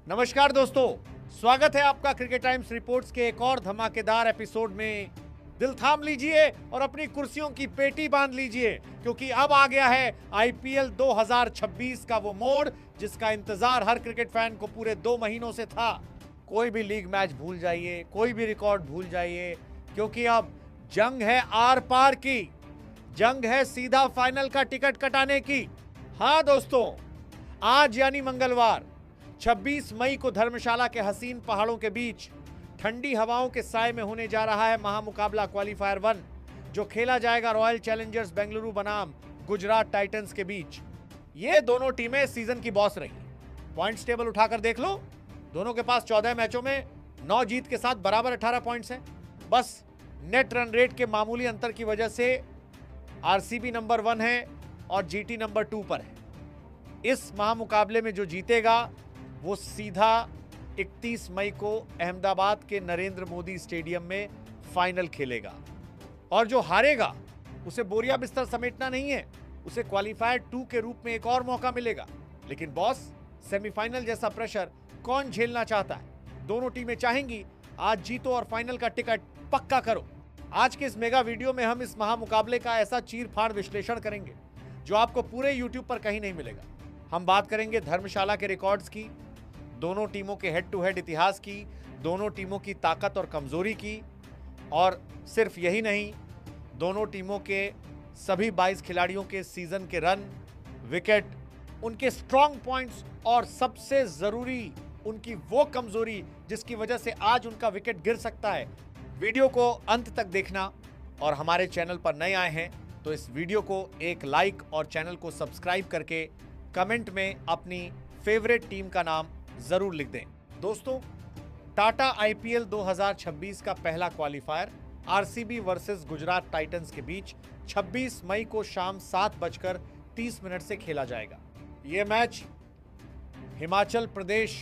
नमस्कार दोस्तों, स्वागत है आपका क्रिकेट टाइम्स रिपोर्ट्स के एक और धमाकेदार एपिसोड में। दिल थाम लीजिए और अपनी कुर्सियों की पेटी बांध लीजिए, क्योंकि अब आ गया है आईपीएल 2026 का वो मोड़ जिसका इंतजार हर क्रिकेट फैन को पूरे 2 महीनों से था। कोई भी लीग मैच भूल जाइए, कोई भी रिकॉर्ड भूल जाइए, क्योंकि अब जंग है आर पार की, जंग है सीधा फाइनल का टिकट कटाने की। हाँ दोस्तों, आज यानी मंगलवार 26 मई को धर्मशाला के हसीन पहाड़ों के बीच ठंडी हवाओं के साए में होने जा रहा है महामुकाबला क्वालीफायर 1, जो खेला जाएगा रॉयल चैलेंजर्स बेंगलुरु बनाम गुजरात टाइटंस के बीच। ये दोनों टीमें सीजन की बॉस रही। पॉइंट्स टेबल उठाकर देख लो, दोनों के पास 14 मैचों में 9 जीत के साथ बराबर 18 पॉइंट्स हैं। बस नेट रन रेट के मामूली अंतर की वजह से आरसीबी नंबर 1 है और जीटी नंबर 2 पर है। इस महामुकाबले में जो जीतेगा वो सीधा 31 मई को अहमदाबाद के नरेंद्र मोदी स्टेडियम में फाइनल खेलेगा, और जो हारेगा उसे बोरिया बिस्तर समेटना नहीं है, उसे क्वालीफायर 2 के रूप में एक और मौका मिलेगा। लेकिन बॉस, सेमीफाइनल जैसा प्रेशर कौन झेलना चाहता है? दोनों टीमें चाहेंगी आज जीतो और फाइनल का टिकट पक्का करो। आज के इस मेगा वीडियो में हम इस महामुकाबले का ऐसा चीर-फाड़ विश्लेषण करेंगे जो आपको पूरे यूट्यूब पर कहीं नहीं मिलेगा। हम बात करेंगे धर्मशाला के रिकॉर्ड्स की, दोनों टीमों के हेड टू हेड इतिहास की, दोनों टीमों की ताकत और कमजोरी की, और सिर्फ यही नहीं, दोनों टीमों के सभी 22 खिलाड़ियों के सीजन के रन, विकेट, उनके स्ट्रॉन्ग पॉइंट्स और सबसे जरूरी उनकी वो कमजोरी जिसकी वजह से आज उनका विकेट गिर सकता है। वीडियो को अंत तक देखना, और हमारे चैनल पर नए आए हैं तो इस वीडियो को एक लाइक और चैनल को सब्सक्राइब करके कमेंट में अपनी फेवरेट टीम का नाम जरूर लिख दें। दोस्तों, टाटा आईपीएल 2026 का पहला qualifier RCB versus Gujarat Titans के बीच 26 मई को शाम 7:30 से खेला जाएगा। यह match Himachal Pradesh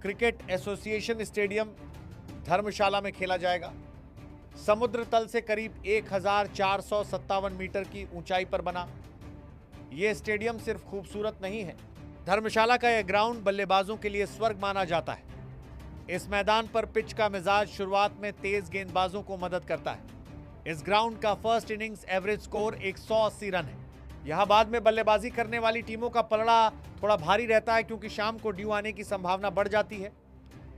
cricket association stadium धर्मशाला में खेला जाएगा। समुद्र तल से करीब 1457 मीटर की ऊंचाई पर बना यह स्टेडियम सिर्फ खूबसूरत नहीं है, धर्मशाला का यह ग्राउंड बल्लेबाजों के लिए स्वर्ग माना जाता है। इस मैदान पर पिच का मिजाज शुरुआत में तेज गेंदबाजों को मदद करता है। इस ग्राउंड का first innings average score 180 run है। यहां बाद में बल्लेबाजी करने वाली टीमों का पलड़ा थोड़ा भारी रहता है, क्योंकि शाम को ड्यू आने की संभावना बढ़ जाती है।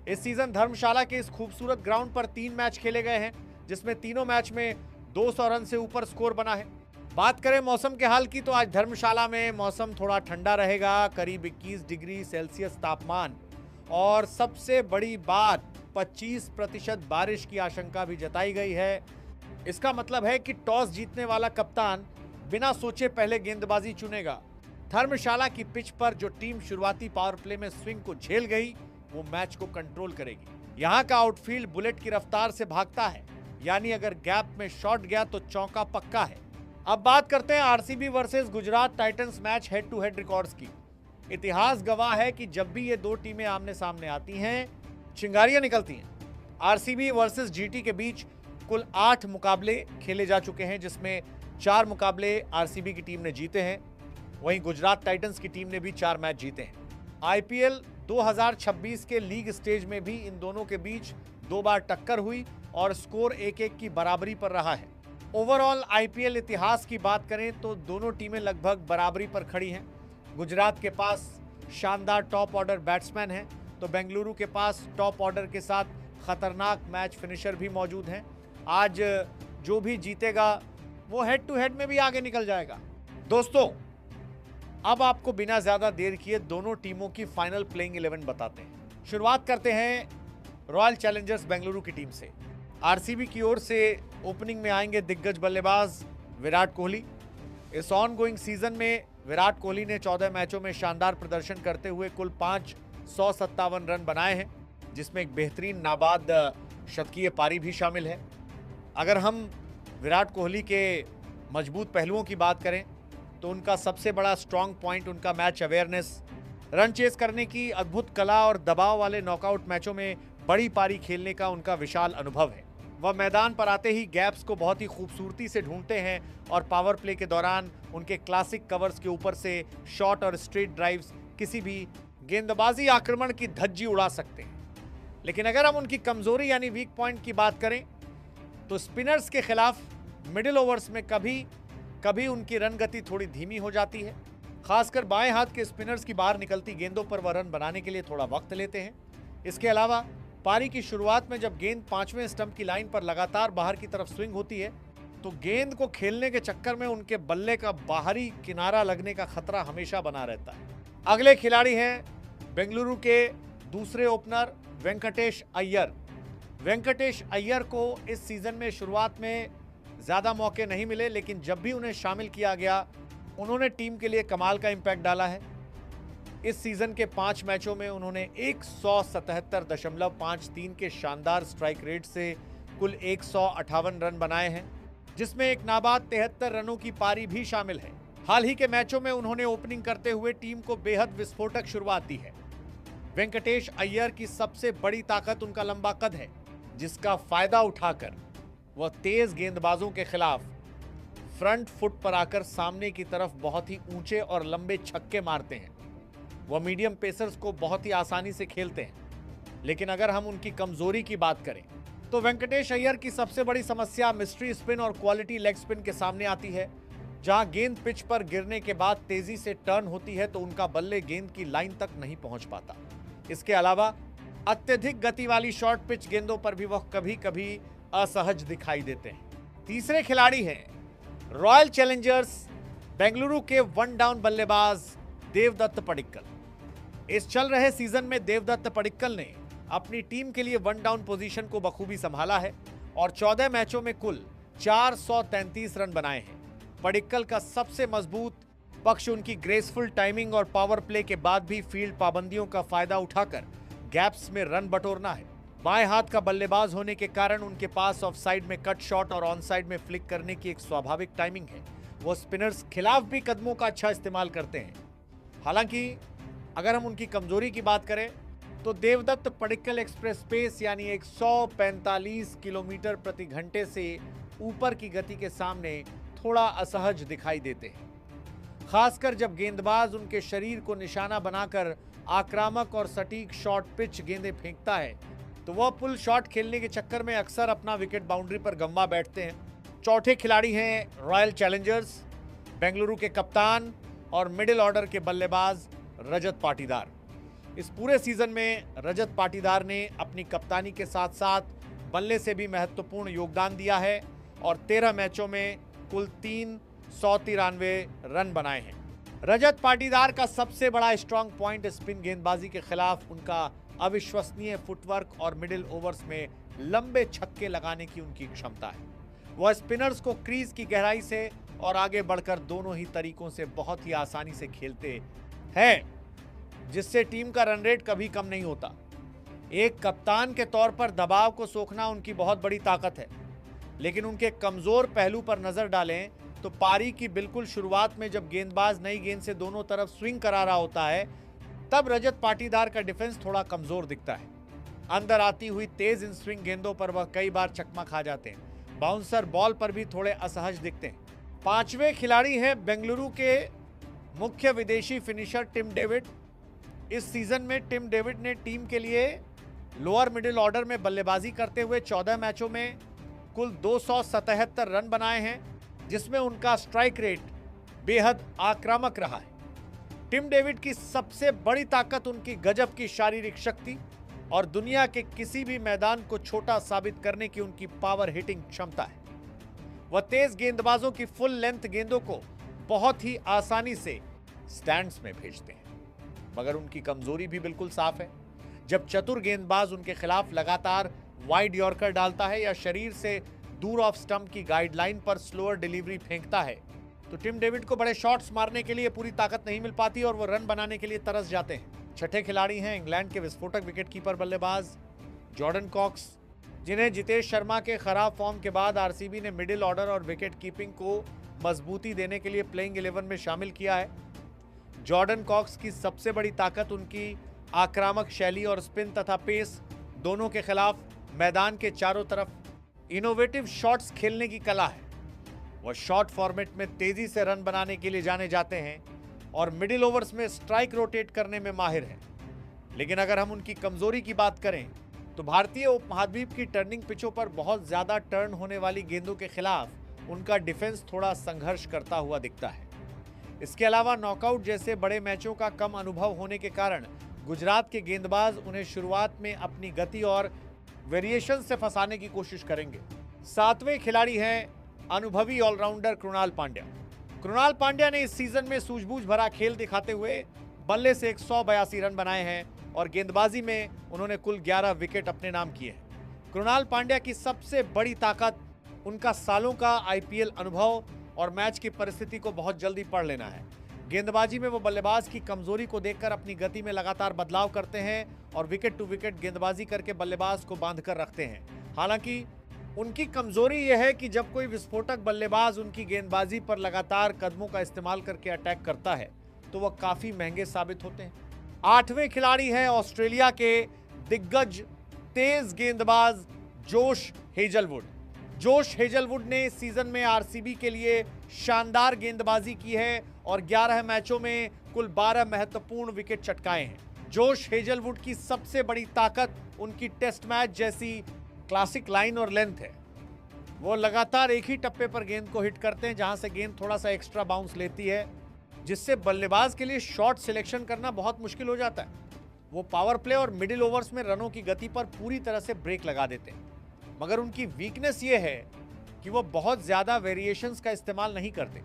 इस सीजन धर्मशाला के इस खूबसूरत ग्राउंड पर 3 मैच खेले गए हैं, जिसमें तीनों मैच में 200 रन से ऊपर स्कोर बना है। बात करें मौसम के हाल की, तो आज धर्मशाला में मौसम थोड़ा ठंडा रहेगा, करीब 21 डिग्री सेल्सियस तापमान, और सबसे बड़ी बात 25% बारिश की आशंका भी जताई गई है। इसका मतलब है कि टॉस जीतने वाला कप्तान बिना सोचे पहले गेंदबाजी चुनेगा। धर्मशाला की पिच पर जो टीम शुरुआती पावर प्ले में स्विंग को झेल गई, वो मैच को कंट्रोल करेगी। यहाँ का आउटफील्ड बुलेट की रफ्तार से भागता है, यानी अगर गैप में शॉट गया तो चौका पक्का है। अब बात करते हैं RCB versus Gujarat Titans match head to head records की। इतिहास गवाह है कि जब भी ये दो टीमें आमने सामने आती हैं, चिंगारियां निकलती हैं। आरसीबी वर्सेस जीटी के बीच कुल 8 मुकाबले खेले जा चुके हैं, जिसमें 4 मुकाबले आरसीबी की टीम ने जीते हैं, वहीं गुजरात टाइटंस की टीम ने भी 4 मैच जीते हैं। आईपीएल 2026 के लीग स्टेज में भी इन दोनों के बीच 2 बार टक्कर हुई और स्कोर 1-1 की बराबरी पर रहा है। ओवरऑल आईपीएल इतिहास की बात करें तो दोनों टीमें लगभग बराबरी पर खड़ी हैं। गुजरात के पास शानदार टॉप ऑर्डर बैट्समैन हैं, तो बेंगलुरु के पास टॉप ऑर्डर के साथ खतरनाक मैच फिनिशर भी मौजूद हैं। आज जो भी जीतेगा वो हेड टू हेड में भी आगे निकल जाएगा। दोस्तों, अब आपको बिना ज्यादा देर किए दोनों टीमों की फाइनल प्लेइंग 11 बताते हैं। शुरुआत करते हैं रॉयल चैलेंजर्स बेंगलुरु की टीम से। आरसीबी की ओर से ओपनिंग में आएंगे दिग्गज बल्लेबाज विराट कोहली। इस ऑन गोइंग सीजन में विराट कोहली ने 14 मैचों में शानदार प्रदर्शन करते हुए कुल 557 रन बनाए हैं, जिसमें एक बेहतरीन नाबाद शतकीय पारी भी शामिल है। अगर हम विराट कोहली के मजबूत पहलुओं की बात करें तो उनका सबसे बड़ा स्ट्रॉन्ग पॉइंट उनका मैच अवेयरनेस, रन चेस करने की अद्भुत कला और दबाव वाले नॉकआउट मैचों में बड़ी पारी खेलने का उनका विशाल अनुभव है। वह मैदान पर आते ही गैप्स को बहुत ही खूबसूरती से ढूंढते हैं, और पावर प्ले के दौरान उनके क्लासिक कवर्स के ऊपर से शॉर्ट और स्ट्रेट ड्राइव्स किसी भी गेंदबाजी आक्रमण की धज्जी उड़ा सकते हैं। लेकिन अगर हम उनकी कमजोरी यानी वीक पॉइंट की बात करें तो स्पिनर्स के खिलाफ मिडिल ओवर्स में कभी कभी उनकी रन गति थोड़ी धीमी हो जाती है। खासकर बाएं हाथ के स्पिनर्स की बाहर निकलती गेंदों पर वह रन बनाने के लिए थोड़ा वक्त लेते हैं। इसके अलावा पारी की शुरुआत में जब गेंद 5वें स्टंप की लाइन पर लगातार बाहर की तरफ स्विंग होती है तो गेंद को खेलने के चक्कर में उनके बल्ले का बाहरी किनारा लगने का खतरा हमेशा बना रहता है। अगले खिलाड़ी हैं बेंगलुरु के दूसरे ओपनर वेंकटेश अय्यर। वेंकटेश अय्यर को इस सीजन में शुरुआत में ज़्यादा मौके नहीं मिले, लेकिन जब भी उन्हें शामिल किया गया उन्होंने टीम के लिए कमाल का इम्पैक्ट डाला है। इस सीजन के 5 मैचों में उन्होंने 177.53 के शानदार स्ट्राइक रेट से कुल 158 रन बनाए हैं, जिसमें एक नाबाद 73 रनों की पारी भी शामिल है। हाल ही के मैचों में उन्होंने ओपनिंग करते हुए टीम को बेहद विस्फोटक शुरुआत दी है। वेंकटेश अय्यर की सबसे बड़ी ताकत उनका लंबा कद है, जिसका फायदा उठाकर वह तेज गेंदबाजों के खिलाफ फ्रंट फुट पर आकर सामने की तरफ बहुत ही ऊंचे और लंबे छक्के मारते हैं। वह मीडियम पेसर्स को बहुत ही आसानी से खेलते हैं। लेकिन अगर हम उनकी कमजोरी की बात करें तो वेंकटेश अय्यर की सबसे बड़ी समस्या मिस्ट्री स्पिन और क्वालिटी लेग स्पिन के सामने आती है। जहां गेंद पिच पर गिरने के बाद तेजी से टर्न होती है तो उनका बल्ले गेंद की लाइन तक नहीं पहुंच पाता। इसके अलावा अत्यधिक गति वाली शॉर्ट पिच गेंदों पर भी वह कभी कभी असहज दिखाई देते हैं। तीसरे खिलाड़ी हैं रॉयल चैलेंजर्स बेंगलुरु के वन डाउन बल्लेबाज देवदत्त पडिक्कल। इस चल रहे सीजन में देवदत्त पडिक्कल ने अपनी टीम के लिए वन डाउन पोजीशन को बखूबी संभाला है और 14 मैचों में कुल 433 रन बनाए हैं। पडिक्कल का सबसे मजबूत पक्ष उनकी ग्रेसफुल टाइमिंग और पावर प्ले के बाद भी फील्ड पाबंदियों का फायदा उठाकर गैप्स में रन बटोरना है। बाएं हाथ का बल्लेबाज होने के कारण उनके पास ऑफ साइड में कट शॉट और ऑन साइड में फ्लिक करने की एक स्वाभाविक टाइमिंग है। वो स्पिनर्स खिलाफ भी कदमों का अच्छा इस्तेमाल करते हैं। हालांकि अगर हम उनकी कमजोरी की बात करें तो देवदत्त पडिक्कल एक्सप्रेस पेस यानी 145 किलोमीटर प्रति घंटे से ऊपर की गति के सामने थोड़ा असहज दिखाई देते हैं। खासकर जब गेंदबाज उनके शरीर को निशाना बनाकर आक्रामक और सटीक शॉर्ट पिच गेंदें फेंकता है तो वह पुल शॉट खेलने के चक्कर में अक्सर अपना विकेट बाउंड्री पर गंवा बैठते हैं। चौथे खिलाड़ी हैं रॉयल चैलेंजर्स बेंगलुरु के कप्तान और मिडिल ऑर्डर के बल्लेबाज रजत पाटीदार। इस पूरे सीजन में रजत पाटीदार ने अपनी कप्तानी के साथ साथ बल्ले से भी महत्वपूर्ण योगदान दिया है और 13 मैचों में कुल 393 रन बनाए हैं। रजत पाटीदार का सबसे बड़ा स्ट्रांग पॉइंट स्पिन गेंदबाजी के खिलाफ उनका अविश्वसनीय फुटवर्क और मिडिल ओवर्स में लंबे छक्के लगाने की उनकी क्षमता है। वह स्पिनर्स को क्रीज की गहराई से और आगे बढ़कर दोनों ही तरीकों से बहुत ही आसानी से खेलते हैं, जिससे टीम का रन रेट कभी कम नहीं होता। एक कप्तान के तौर पर दबाव को सोखना उनकी बहुत बड़ी ताकत है, लेकिन उनके कमजोर पहलू पर नजर डालें तो पारी की बिल्कुल शुरुआत में जब गेंदबाज नई गेंद से दोनों तरफ स्विंग करा रहा होता है तब रजत पाटीदार का डिफेंस थोड़ा कमजोर दिखता है। अंदर आती हुई तेज इन स्विंग गेंदों पर वह कई बार चकमा खा जाते हैं। बाउंसर बॉल पर भी थोड़े असहज दिखते हैं। पांचवें खिलाड़ी हैं बेंगलुरु के मुख्य विदेशी फिनिशर टिम डेविड। इस सीजन में टिम डेविड ने टीम के लिए लोअर मिडिल ऑर्डर में बल्लेबाजी करते हुए 14 मैचों में कुल 277 रन बनाए हैं, जिसमें उनका स्ट्राइक रेट बेहद आक्रामक रहा है। टिम डेविड की सबसे बड़ी ताकत उनकी गजब की शारीरिक शक्ति और दुनिया के किसी भी मैदान को छोटा साबित करने की उनकी पावर हिटिंग क्षमता है। वह तेज गेंदबाजों की फुल लेंथ गेंदों को बहुत ही आसानी से स्टैंड्स में भेजते हैं, मगर उनकी कमजोरी भी बिल्कुल साफ है। जब चतुर गेंदबाज उनके खिलाफ लगातार वाइड यॉर्कर डालता है या शरीर से दूर ऑफ स्टंप की गाइडलाइन पर स्लोअर डिलीवरी फेंकता है तो टिम डेविड को बड़े शॉट्स मारने के लिए पूरी ताकत नहीं मिल पाती और वो रन बनाने के लिए तरस जाते हैं। छठे खिलाड़ी हैं इंग्लैंड के विस्फोटक विकेटकीपर बल्लेबाज जॉर्डन कॉक्स, जिन्हें जितेश शर्मा के खराब फॉर्म के बाद आरसीबी ने मिडिल ऑर्डर और विकेट कीपिंग को मजबूती देने के लिए प्लेइंग 11 में शामिल किया है। जॉर्डन कॉक्स की सबसे बड़ी ताकत उनकी आक्रामक शैली और स्पिन तथा पेस दोनों के खिलाफ मैदान के चारों तरफ इनोवेटिव शॉट्स खेलने की कला है। वह शॉर्ट फॉर्मेट में तेजी से रन बनाने के लिए जाने जाते हैं और मिडिल ओवर्स में स्ट्राइक रोटेट करने में माहिर हैं। लेकिन अगर हम उनकी कमजोरी की बात करें तो भारतीय उपमहाद्वीप की टर्निंग पिचों पर बहुत ज्यादा टर्न होने वाली गेंदों के खिलाफ उनका डिफेंस थोड़ा संघर्ष करता हुआ दिखता है। इसके अलावा नॉकआउट जैसे बड़े मैचों का कम अनुभव होने के कारण गुजरात के गेंदबाज उन्हें शुरुआत में अपनी गति और वेरिएशन से फंसाने की कोशिश करेंगे। सातवें खिलाड़ी हैं अनुभवी ऑलराउंडर कृणाल पांड्या। कृणाल पांड्या ने इस सीजन में सूझबूझ भरा खेल दिखाते हुए बल्ले से 182 रन बनाए हैं और गेंदबाजी में उन्होंने कुल 11 विकेट अपने नाम किए हैं। कृणाल पांड्या की सबसे बड़ी ताकत उनका सालों का आईपीएल अनुभव और मैच की परिस्थिति को बहुत जल्दी पढ़ लेना है। गेंदबाजी में वो बल्लेबाज की कमजोरी को देखकर अपनी गति में लगातार बदलाव करते हैं और विकेट टू विकेट गेंदबाजी करके बल्लेबाज को बांधकर रखते हैं। हालांकि उनकी कमजोरी यह है कि जब कोई विस्फोटक बल्लेबाज उनकी गेंदबाजी पर लगातार कदमों का इस्तेमाल करके अटैक करता है तो वह काफी महंगे साबित होते हैं। आठवें खिलाड़ी हैं ऑस्ट्रेलिया के दिग्गज तेज गेंदबाज जोश हेजलवुड। जोश हेजलवुड ने इस सीजन में आरसीबी के लिए शानदार गेंदबाजी की है और 11 मैचों में कुल 12 महत्वपूर्ण विकेट चटकाए हैं। जोश हेजलवुड की सबसे बड़ी ताकत उनकी टेस्ट मैच जैसी क्लासिक लाइन और लेंथ है। वो लगातार एक ही टप्पे पर गेंद को हिट करते हैं जहां से गेंद थोड़ा सा एक्स्ट्रा बाउंस लेती है, जिससे बल्लेबाज के लिए शॉट सिलेक्शन करना बहुत मुश्किल हो जाता है। वो पावर प्ले और मिडिल ओवर्स में रनों की गति पर पूरी तरह से ब्रेक लगा देते हैं, मगर उनकी वीकनेस ये है कि वो बहुत ज़्यादा वेरिएशंस का इस्तेमाल नहीं करते।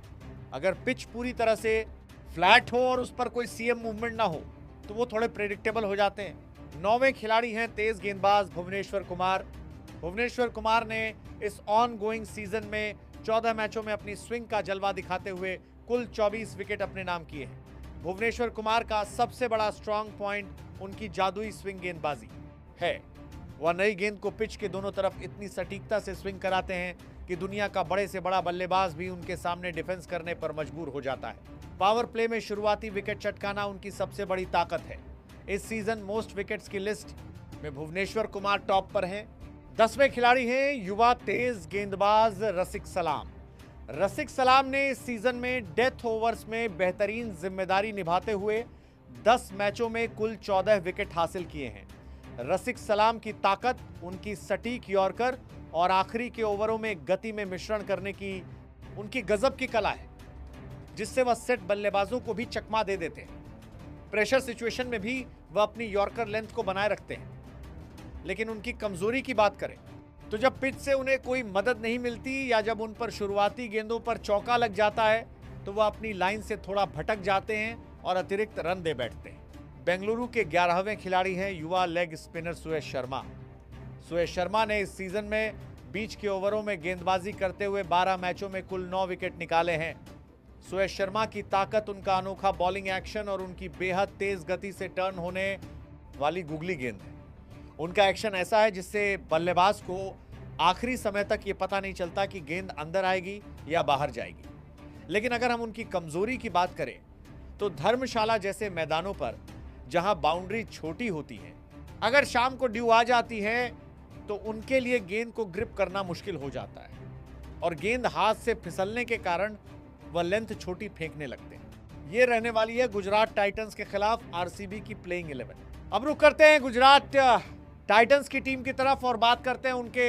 अगर पिच पूरी तरह से फ्लैट हो और उस पर कोई सीएम मूवमेंट ना हो तो वो थोड़े प्रेडिक्टेबल हो जाते हैं। 9वें खिलाड़ी हैं तेज गेंदबाज भुवनेश्वर कुमार। भुवनेश्वर कुमार ने इस ऑन गोइंग सीजन में 14 मैचों में अपनी स्विंग का जलवा दिखाते हुए कुल 24 विकेट अपने नाम किए हैं। भुवनेश्वर कुमार का सबसे बड़ा स्ट्रांग पॉइंट उनकी जादुई स्विंग गेंदबाजी है। वह नई गेंद को पिच के दोनों तरफ इतनी सटीकता से स्विंग कराते हैं कि दुनिया का बड़े से बड़ा बल्लेबाज भी उनके सामने डिफेंस करने पर मजबूर हो जाता है। पावर प्ले में शुरुआती विकेट चटकाना उनकी सबसे बड़ी ताकत है। इस सीजन मोस्ट विकेट्स की लिस्ट में भुवनेश्वर कुमार टॉप पर हैं। 10वें खिलाड़ी हैं युवा तेज गेंदबाज रसिक सलाम। रसिक सलाम ने इस सीजन में डेथ ओवर्स में बेहतरीन जिम्मेदारी निभाते हुए 10 मैचों में कुल 14 विकेट हासिल किए हैं। रसिक सलाम की ताकत उनकी सटीक यॉर्कर और आखिरी के ओवरों में गति में मिश्रण करने की उनकी गजब की कला है, जिससे वह सेट बल्लेबाजों को भी चकमा दे देते हैं। प्रेशर सिचुएशन में भी वह अपनी यॉर्कर लेंथ को बनाए रखते हैं। लेकिन उनकी कमजोरी की बात करें तो जब पिच से उन्हें कोई मदद नहीं मिलती या जब उन पर शुरुआती गेंदों पर चौका लग जाता है तो वह अपनी लाइन से थोड़ा भटक जाते हैं और अतिरिक्त रन दे बैठते हैं। बेंगलुरु के 11वें खिलाड़ी हैं युवा लेग स्पिनर सुयश शर्मा। सुयश शर्मा ने इस सीजन में बीच के ओवरों में गेंदबाजी करते हुए 12 मैचों में कुल 9 विकेट निकाले हैं। सुयश शर्मा की ताकत उनका अनोखा बॉलिंग एक्शन और उनकी बेहद तेज गति से टर्न होने वाली गुगली गेंद है। उनका एक्शन ऐसा है जिससे बल्लेबाज को आखिरी समय तक ये पता नहीं चलता कि गेंद अंदर आएगी या बाहर जाएगी। लेकिन अगर हम उनकी कमजोरी की बात करें तो धर्मशाला जैसे मैदानों पर जहां बाउंड्री छोटी होती है, अगर शाम को ड्यू आ जाती है तो उनके लिए गेंद को ग्रिप करना मुश्किल हो जाता है और गेंद हाथ से फिसलने के कारण वह लेंथ छोटी फेंकने लगते हैं। ये रहने वाली है गुजरात टाइटंस के खिलाफ आरसीबी की प्लेइंग 11। अब रुक करते हैं गुजरात टाइटंस की टीम की तरफ और बात करते हैं उनके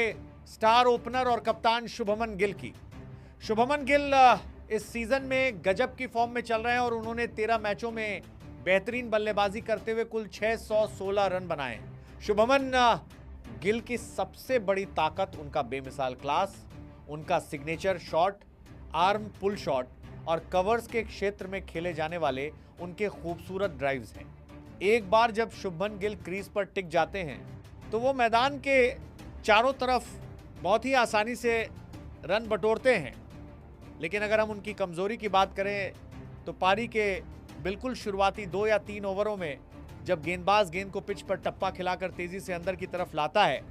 स्टार ओपनर और कप्तान शुभमन गिल की। शुभमन गिल इस सीजन में गजब की फॉर्म में चल रहे हैं और उन्होंने 13 मैचों में बेहतरीन बल्लेबाजी करते हुए कुल 616 रन बनाए। शुभमन गिल की सबसे बड़ी ताकत उनका बेमिसाल क्लास, उनका signature shot, arm pull shot और कवर्स के क्षेत्र में खेले जाने वाले उनके खूबसूरत ड्राइव्स हैं। एक बार जब शुभमन गिल क्रीज पर टिक जाते हैं तो वो मैदान के चारों तरफ बहुत ही आसानी से रन बटोरते हैं। लेकिन अगर हम उनकी कमजोरी की बात करें तो पारी के बिल्कुल शुरुआती 2 या 3 ओवरों में जब गेंदबाज गेंद को पिच पर टप्पा खिलाकर तेजी से अंदर की तरफ लाता है,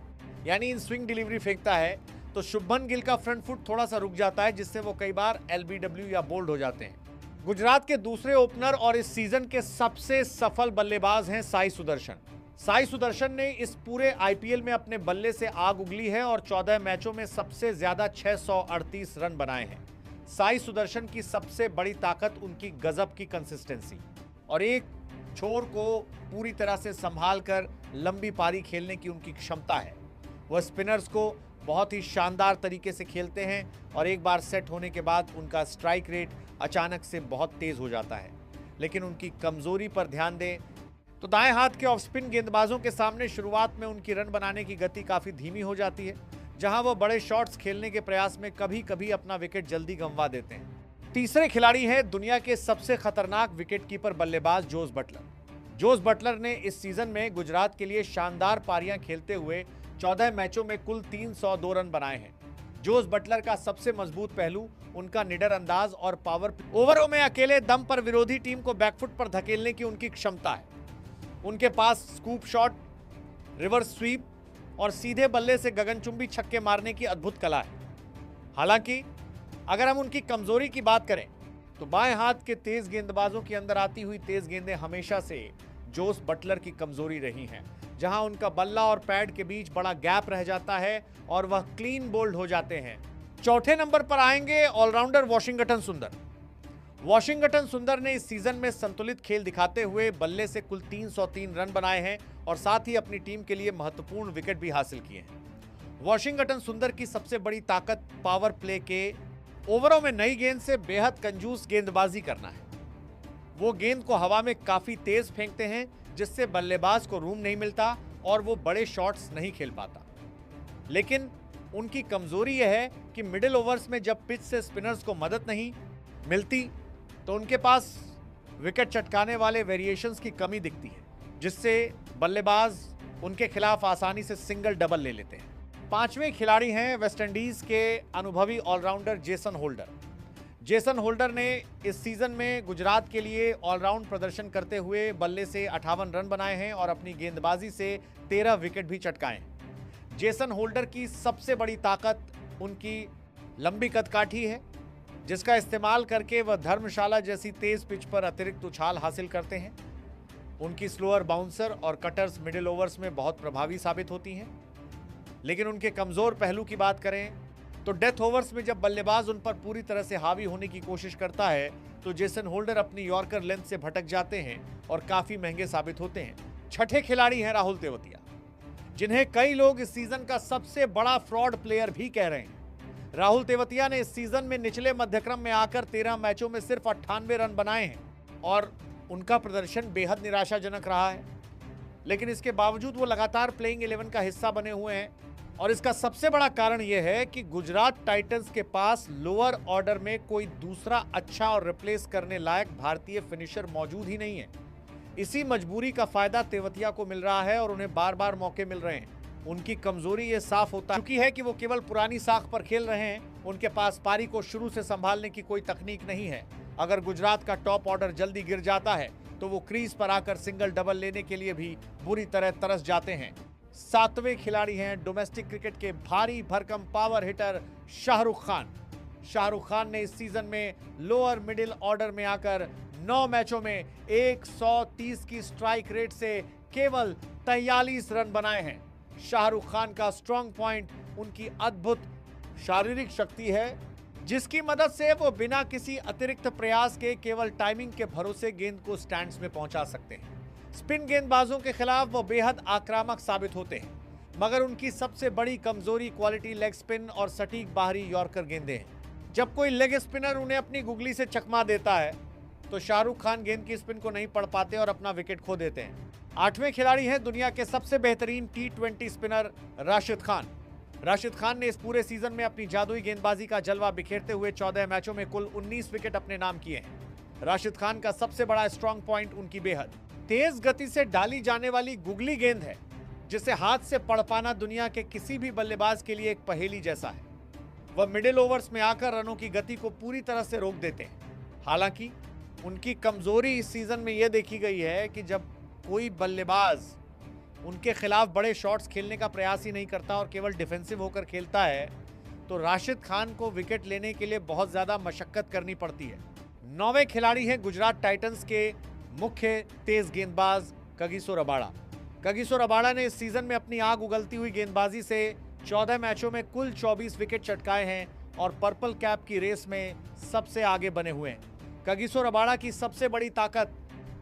यानी इन स्विंग डिलीवरी फेंकता है, तो शुभमन गिल का फ्रंट फुट थोड़ा सा रुक जाता है, जिससे वो कई बार एलबीडब्ल्यू या बोल्ड हो जाते हैं। गुजरात के दूसरे ओपनर और इस सीजन के सबसे सफल बल्लेबाज हैं साई सुदर्शन। साई सुदर्शन ने इस पूरे आईपीएल में अपने बल्ले से आग उगली है और 14 मैचों में सबसे ज्यादा 638 रन बनाए हैं। साई सुदर्शन की सबसे बड़ी ताकत उनकी गजब की कंसिस्टेंसी और एक छोर को पूरी तरह से संभाल कर लंबी पारी खेलने की उनकी क्षमता है। वह स्पिनर्स को बहुत ही शानदार तरीके से खेलते हैं और एक बार सेट होने के बाद उनका स्ट्राइक रेट अचानक से बहुत तेज हो जाता है। लेकिन उनकी कमजोरी पर ध्यान दें तो दाएं हाथ के ऑफ स्पिन गेंदबाजों के सामने शुरुआत में उनकी रन बनाने की गति काफी धीमी हो जाती है, जहां वो बड़े शॉट्स खेलने के प्रयास में कभी कभी अपना विकेट जल्दी गंवा देते हैं। तीसरे खिलाड़ी हैं दुनिया के सबसे खतरनाक विकेटकीपर बल्लेबाज जोस बटलर। जोस बटलर ने इस सीजन में गुजरात के लिए शानदार पारियां खेलते हुए 14 मैचों में कुल 302 रन बनाए हैं। जोस बटलर का सबसे मजबूत पहलू उनका निडर अंदाज और पावर ओवरों में अकेले दम पर विरोधी टीम को बैकफुट पर धकेलने की उनकी क्षमता है। उनके पास स्कूप शॉट, रिवर्स स्वीप और सीधे बल्ले से गगनचुंबी छक्के मारने की अद्भुत कला है। हालांकि अगर हम उनकी कमजोरी की बात करें तो बाएं हाथ के तेज गेंदबाजों के अंदर आती हुई तेज गेंदें हमेशा से जोस बटलर की कमजोरी रही हैं, जहां उनका बल्ला और पैड के बीच बड़ा गैप रह जाता है और वह क्लीन बोल्ड हो जाते हैं। चौथे नंबर पर आएंगे ऑलराउंडर वॉशिंगटन सुंदर। वॉशिंगटन सुंदर ने इस सीजन में संतुलित खेल दिखाते हुए बल्ले से कुल 303 रन बनाए हैं और साथ ही अपनी टीम के लिए महत्वपूर्ण विकेट भी हासिल किए हैं। वॉशिंगटन सुंदर की सबसे बड़ी ताकत पावर प्ले के ओवरों में नई गेंद से बेहद कंजूस गेंदबाजी करना है। वो गेंद को हवा में काफी तेज फेंकते हैं, जिससे बल्लेबाज को रूम नहीं मिलता और वो बड़े शॉट्स नहीं खेल पाता। लेकिन उनकी कमजोरी यह है कि मिडिल ओवर्स में जब पिच से स्पिनर्स को मदद नहीं मिलती तो उनके पास विकेट चटकाने वाले वेरिएशंस की कमी दिखती है, जिससे बल्लेबाज उनके खिलाफ आसानी से सिंगल डबल ले लेते हैं। पांचवें खिलाड़ी हैं वेस्टइंडीज के अनुभवी all rounder Jason Holder. Jason Holder ने इस सीजन में गुजरात के लिए ऑलराउंड प्रदर्शन करते हुए बल्ले से 58 रन बनाए हैं और अपनी गेंदबाजी से 13 विकेट भी चटकाए हैं। जेसन होल्डर की सबसे बड़ी ताकत उनकी लंबी कदकाठी है, जिसका इस्तेमाल करके वह धर्मशाला जैसी तेज पिच पर अतिरिक्त उछाल हासिल करते हैं। उनकी स्लोअर बाउंसर और कटर्स मिडिल ओवर्स में बहुत प्रभावी साबित होती हैं। लेकिन उनके कमजोर पहलू की बात करें तो डेथ ओवर्स में जब बल्लेबाज उन पर पूरी तरह से हावी होने की कोशिश करता है तो जेसन होल्डर अपनी यॉर्कर लेंथ से भटक जाते हैं और काफी महंगे साबित होते हैं। छठे खिलाड़ी हैं राहुल तेवतिया, जिन्हें कई लोग इस सीजन का सबसे बड़ा फ्रॉड प्लेयर भी कह रहे हैं। राहुल तेवतिया ने इस सीजन में निचले मध्यक्रम में आकर 13 मैचों में सिर्फ 98 रन बनाए हैं और उनका प्रदर्शन बेहद निराशाजनक रहा है। लेकिन इसके बावजूद वो लगातार प्लेइंग 11 का हिस्सा बने हुए हैं और इसका सबसे बड़ा कारण यह है कि गुजरात टाइटंस के पास लोअर ऑर्डर में कोई दूसरा अच्छा और रिप्लेस करने लायक भारतीय फिनिशर मौजूद ही नहीं है। इसी मजबूरी का फायदा तेवतिया को मिल रहा है और उन्हें बार बार मौके मिल रहे हैं। उनकी कमजोरी ये साफ होता चुकी है कि वो केवल पुरानी साख पर खेल रहे हैं। उनके पास पारी को शुरू से संभालने की कोई तकनीक नहीं है। अगर गुजरात का टॉप ऑर्डर जल्दी गिर जाता है तो वो क्रीज पर आकर सिंगल डबल लेने के लिए भी बुरी तरह तरस जाते हैं। सातवें खिलाड़ी हैं डोमेस्टिक क्रिकेट के भारी भरकम पावर हिटर शाहरुख खान। शाहरुख खान ने इस सीजन में लोअर मिडिल ऑर्डर में आकर 9 मैचों में 130 की स्ट्राइक रेट से केवल 43 रन बनाए हैं। शाहरुख खान का स्ट्रॉन्ग पॉइंट उनकी अद्भुत शारीरिक शक्ति है, जिसकी मदद से वो बिना किसी अतिरिक्त प्रयास के केवल टाइमिंग के भरोसे गेंद को स्टैंड्स में पहुंचा सकते हैं। स्पिन गेंदबाजों के खिलाफ वो बेहद आक्रामक साबित होते हैं, मगर उनकी सबसे बड़ी कमजोरी क्वालिटी लेग स्पिन और सटीक बाहरी यॉर्कर गेंदें हैं। जब कोई लेग स्पिनर उन्हें अपनी गुगली से चकमा देता है तो शाहरुख खान गेंद की स्पिन को नहीं पढ़ पाते और अपना विकेट खो देते हैं। आठवें खिलाड़ी हैं दुनिया के सबसे बेहतरीन T20 स्पिनर राशिद खान। राशिद खान ने इस पूरे सीजन में अपनी जादुई गेंदबाजी का जलवा बिखेरते हुए 14 मैचों में कुल 19 विकेट अपने नाम किए हैं। राशिद खान का सबसे बड़ा स्ट्रॉन्ग पॉइंट उनकी बेहद तेज गति से डाली जाने वाली गुगली गेंद है, जिसे हाथ से पढ़ पाना दुनिया के किसी भी बल्लेबाज के लिए एक पहेली जैसा है। वह मिडिल ओवर्स में आकर रनों की गति को पूरी तरह से रोक देते हैं। हालांकि उनकी कमजोरी इस सीजन में यह देखी गई है कि जब कोई बल्लेबाज उनके खिलाफ बड़े शॉट्स खेलने का प्रयास ही नहीं करता और केवल डिफेंसिव होकर खेलता है तो राशिद खान को विकेट लेने के लिए बहुत ज्यादा मशक्कत करनी पड़ती है। 9वें खिलाड़ी हैं गुजरात टाइटंस के मुख्य तेज गेंदबाज कगिसो रबाड़ा। कगिसो रबाड़ा ने इस सीजन में अपनी आग उगलती हुई गेंदबाजी से 14 मैचों में कुल 24 विकेट चटकाए हैं और पर्पल कैप की रेस में सबसे आगे बने हुए हैं। कगिसो रबाड़ा की सबसे बड़ी ताकत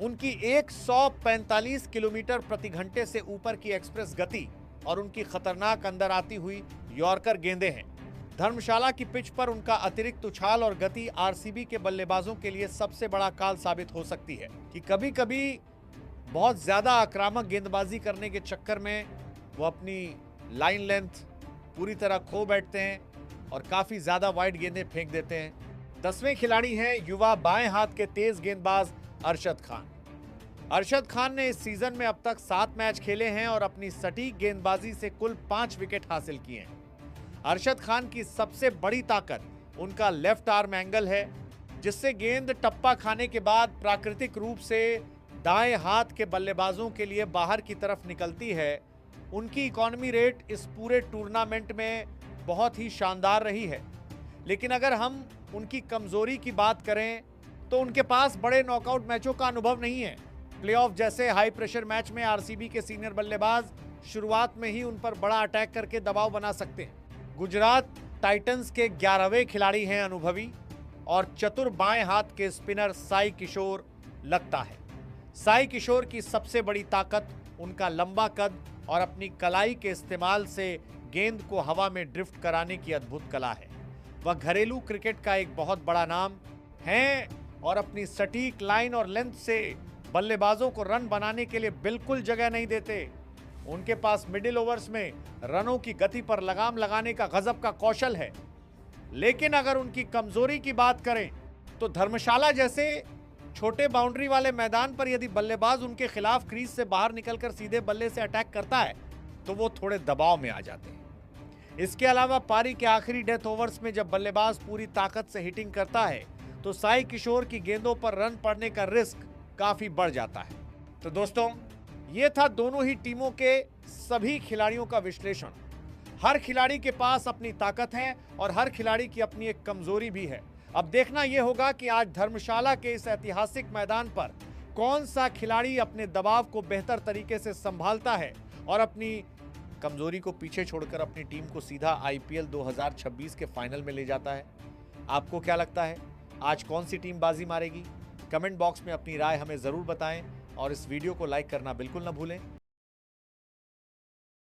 उनकी 145 किलोमीटर प्रति घंटे से ऊपर की एक्सप्रेस गति और उनकी खतरनाक अंदर आती हुई यॉर्कर गेंदें हैं। धर्मशाला की पिच पर उनका अतिरिक्त उछाल और गति आरसीबी के बल्लेबाजों के लिए सबसे बड़ा काल साबित हो सकती है कि कभी कभी बहुत ज्यादा आक्रामक गेंदबाजी करने के चक्कर में वो अपनी लाइन लेंथ पूरी तरह खो बैठते हैं और काफी ज्यादा वाइड गेंदें फेंक देते हैं। 10वें खिलाड़ी हैं युवा बाएं हाथ के तेज गेंदबाज अरशद खान। अरशद खान ने इस सीजन में अब तक 7 मैच खेले हैं और अपनी सटीक गेंदबाजी से कुल 5 विकेट हासिल किए हैं। अरशद खान की सबसे बड़ी ताकत उनका लेफ्ट आर्म एंगल है, जिससे गेंद टप्पा खाने के बाद प्राकृतिक रूप से दाएं हाथ के बल्लेबाजों के लिए बाहर की तरफ निकलती है। उनकी इकॉनमी रेट इस पूरे टूर्नामेंट में बहुत ही शानदार रही है। लेकिन अगर हम उनकी कमजोरी की बात करें तो उनके पास बड़े नॉकआउट मैचों का अनुभव नहीं है। प्लेऑफ जैसे हाई प्रेशर मैच में आरसीबी के सीनियर बल्लेबाज शुरुआत में ही उन पर बड़ा अटैक करके दबाव बना सकते हैं। गुजरात टाइटंस के 11वें खिलाड़ी हैं अनुभवी और चतुर बाएं हाथ के स्पिनर साई किशोर लगता है। साई किशोर की सबसे बड़ी ताकत उनका लंबा कद और अपनी कलाई के इस्तेमाल से गेंद को हवा में ड्रिफ्ट कराने की अद्भुत कला है। वह घरेलू क्रिकेट का एक बहुत बड़ा नाम है और अपनी सटीक लाइन और लेंथ से बल्लेबाजों को रन बनाने के लिए बिल्कुल जगह नहीं देते। उनके पास मिडिल ओवर्स में रनों की गति पर लगाम लगाने का गजब का कौशल है। लेकिन अगर उनकी कमजोरी की बात करें तो धर्मशाला जैसे छोटे बाउंड्री वाले मैदान पर यदि बल्लेबाज उनके खिलाफ क्रीज से बाहर निकलकर सीधे बल्ले से अटैक करता है तो वो थोड़े दबाव में आ जाते हैं। इसके अलावा पारी के आखिरी डेथ ओवर्स में जब बल्लेबाज पूरी ताकत से हिटिंग करता है तो साई किशोर की गेंदों पर रन पड़ने का रिस्क काफी बढ़ जाता है। तो दोस्तों, ये था दोनों ही टीमों के सभी खिलाड़ियों का विश्लेषण। हर खिलाड़ी के पास अपनी ताकत है और हर खिलाड़ी की अपनी एक कमजोरी भी है। अब देखना यह होगा कि आज धर्मशाला के इस ऐतिहासिक मैदान पर कौन सा खिलाड़ी अपने दबाव को बेहतर तरीके से संभालता है और अपनी कमजोरी को पीछे छोड़कर अपनी टीम को सीधा आईपीएल 2026 के फाइनल में ले जाता है। आपको क्या लगता है, आज कौन सी टीम बाजी मारेगी? कमेंट बॉक्स में अपनी राय हमें जरूर बताएं और इस वीडियो को लाइक करना बिल्कुल ना भूलें।